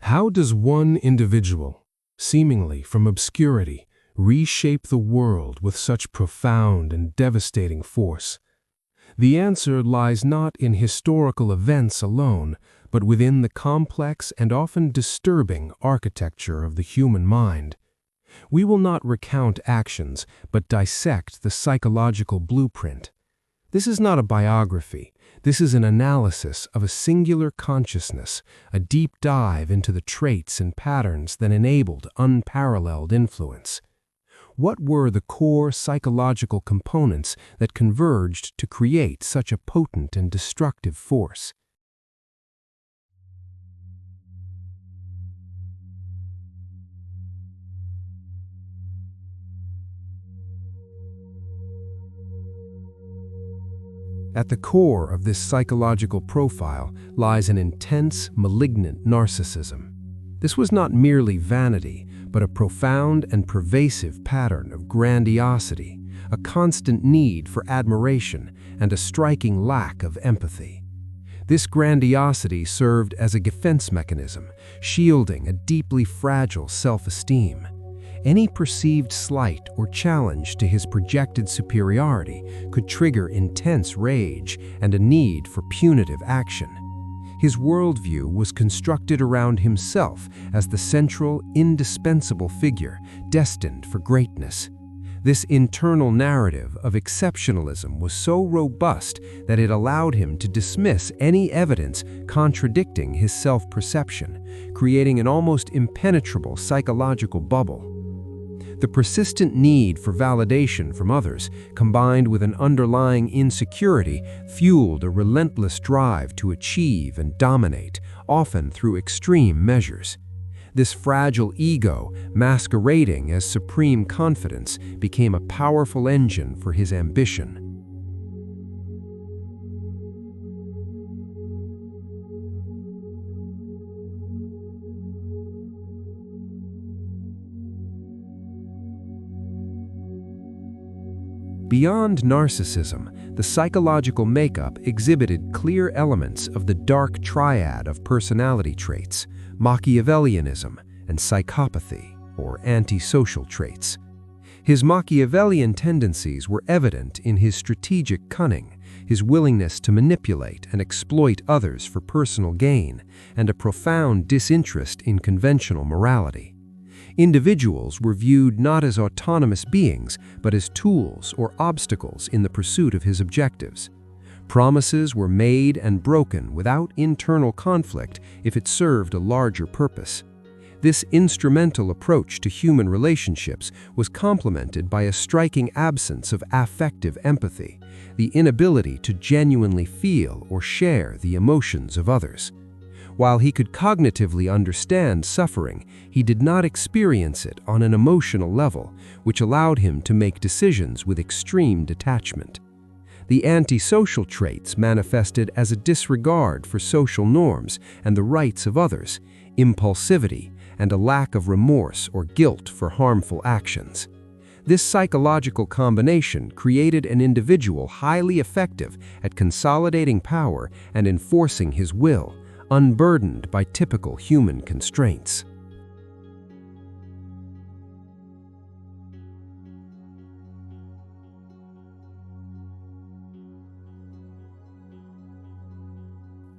How does one individual, seemingly from obscurity, reshape the world with such profound and devastating force? The answer lies not in historical events alone, but within the complex and often disturbing architecture of the human mind. We will not recount actions, but dissect the psychological blueprint. This is not a biography. This is an analysis of a singular consciousness, a deep dive into the traits and patterns that enabled unparalleled influence. What were the core psychological components that converged to create such a potent and destructive force? At the core of this psychological profile lies an intense, malignant narcissism. This was not merely vanity, but a profound and pervasive pattern of grandiosity, a constant need for admiration, and a striking lack of empathy. This grandiosity served as a defense mechanism, shielding a deeply fragile self-esteem. Any perceived slight or challenge to his projected superiority could trigger intense rage and a need for punitive action. His worldview was constructed around himself as the central, indispensable figure destined for greatness. This internal narrative of exceptionalism was so robust that it allowed him to dismiss any evidence contradicting his self-perception, creating an almost impenetrable psychological bubble. The persistent need for validation from others, combined with an underlying insecurity, fueled a relentless drive to achieve and dominate, often through extreme measures. This fragile ego, masquerading as supreme confidence, became a powerful engine for his ambition. Beyond narcissism, the psychological makeup exhibited clear elements of the Dark Triad of personality traits, Machiavellianism, and psychopathy, or antisocial traits. His Machiavellian tendencies were evident in his strategic cunning, his willingness to manipulate and exploit others for personal gain, and a profound disinterest in conventional morality. Individuals were viewed not as autonomous beings, but as tools or obstacles in the pursuit of his objectives. Promises were made and broken without internal conflict if it served a larger purpose. This instrumental approach to human relationships was complemented by a striking absence of affective empathy, the inability to genuinely feel or share the emotions of others. While he could cognitively understand suffering, he did not experience it on an emotional level, which allowed him to make decisions with extreme detachment. The antisocial traits manifested as a disregard for social norms and the rights of others, impulsivity, and a lack of remorse or guilt for harmful actions. This psychological combination created an individual highly effective at consolidating power and enforcing his will, unburdened by typical human constraints.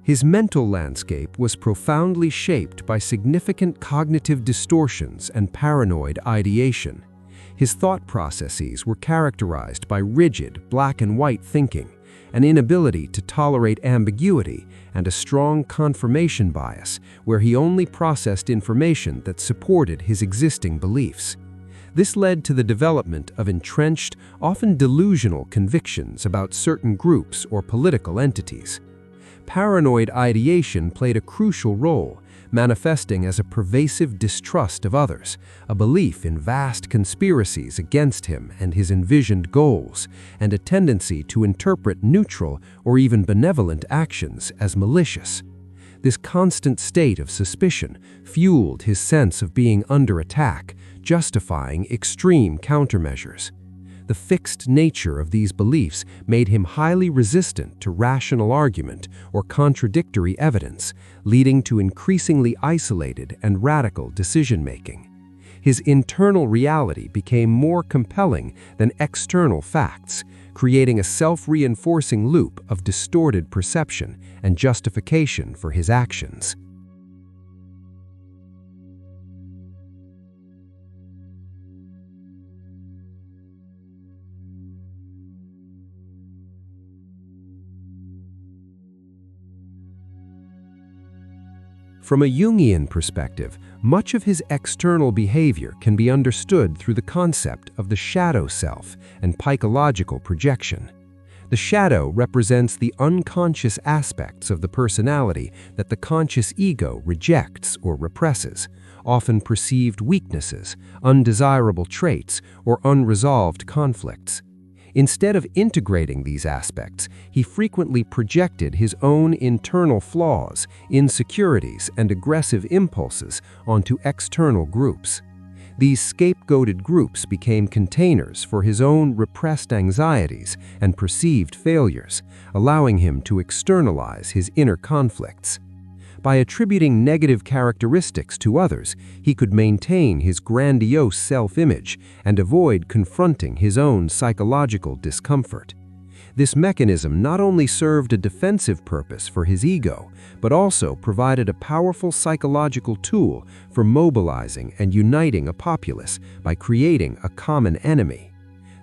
His mental landscape was profoundly shaped by significant cognitive distortions and paranoid ideation. His thought processes were characterized by rigid, black-and-white thinking, an inability to tolerate ambiguity, and a strong confirmation bias, where he only processed information that supported his existing beliefs. This led to the development of entrenched, often delusional convictions about certain groups or political entities. Paranoid ideation played a crucial role, manifesting as a pervasive distrust of others, a belief in vast conspiracies against him and his envisioned goals, and a tendency to interpret neutral or even benevolent actions as malicious. This constant state of suspicion fueled his sense of being under attack, justifying extreme countermeasures. The fixed nature of these beliefs made him highly resistant to rational argument or contradictory evidence, leading to increasingly isolated and radical decision-making. His internal reality became more compelling than external facts, creating a self-reinforcing loop of distorted perception and justification for his actions. From a Jungian perspective, much of his external behavior can be understood through the concept of the shadow self and psychological projection. The shadow represents the unconscious aspects of the personality that the conscious ego rejects or represses, often perceived weaknesses, undesirable traits, or unresolved conflicts. Instead of integrating these aspects, he frequently projected his own internal flaws, insecurities, and aggressive impulses onto external groups. These scapegoated groups became containers for his own repressed anxieties and perceived failures, allowing him to externalize his inner conflicts. By attributing negative characteristics to others, he could maintain his grandiose self-image and avoid confronting his own psychological discomfort. This mechanism not only served a defensive purpose for his ego, but also provided a powerful psychological tool for mobilizing and uniting a populace by creating a common enemy.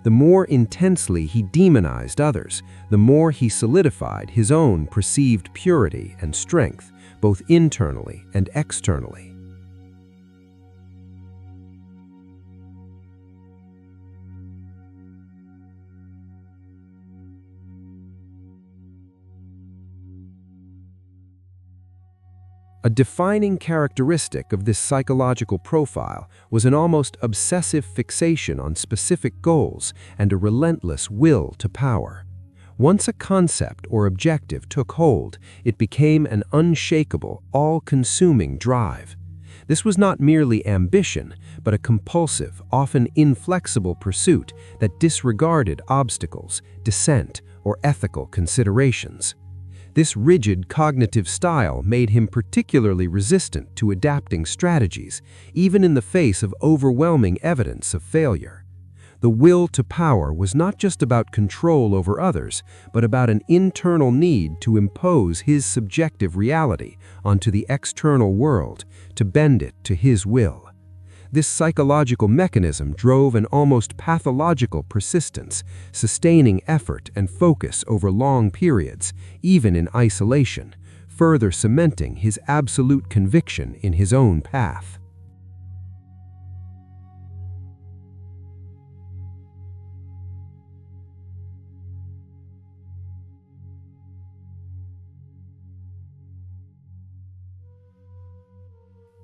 The more intensely he demonized others, the more he solidified his own perceived purity and strength, both internally and externally. A defining characteristic of this psychological profile was an almost obsessive fixation on specific goals and a relentless will to power. Once a concept or objective took hold, it became an unshakable, all-consuming drive. This was not merely ambition, but a compulsive, often inflexible pursuit that disregarded obstacles, dissent, or ethical considerations. This rigid cognitive style made him particularly resistant to adapting strategies, even in the face of overwhelming evidence of failure. The will to power was not just about control over others, but about an internal need to impose his subjective reality onto the external world, to bend it to his will. This psychological mechanism drove an almost pathological persistence, sustaining effort and focus over long periods, even in isolation, further cementing his absolute conviction in his own path.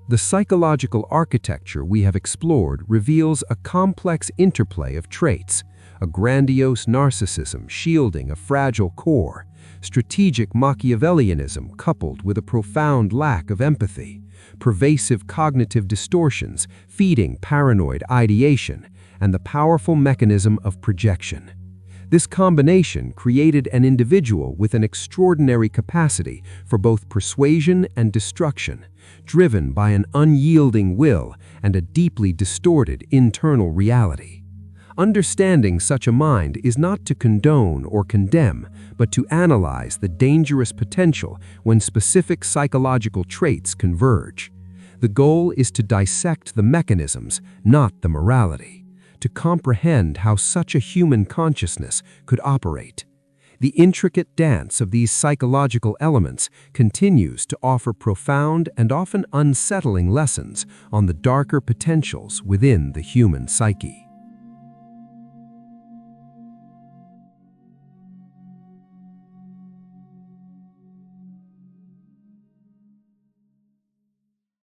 The psychological architecture we have explored reveals a complex interplay of traits: a grandiose narcissism shielding a fragile core, strategic Machiavellianism coupled with a profound lack of empathy, pervasive cognitive distortions feeding paranoid ideation, and the powerful mechanism of projection. This combination created an individual with an extraordinary capacity for both persuasion and destruction, driven by an unyielding will and a deeply distorted internal reality. Understanding such a mind is not to condone or condemn, but to analyze the dangerous potential when specific psychological traits converge. The goal is to dissect the mechanisms, not the morality, to comprehend how such a human consciousness could operate. The intricate dance of these psychological elements continues to offer profound and often unsettling lessons on the darker potentials within the human psyche.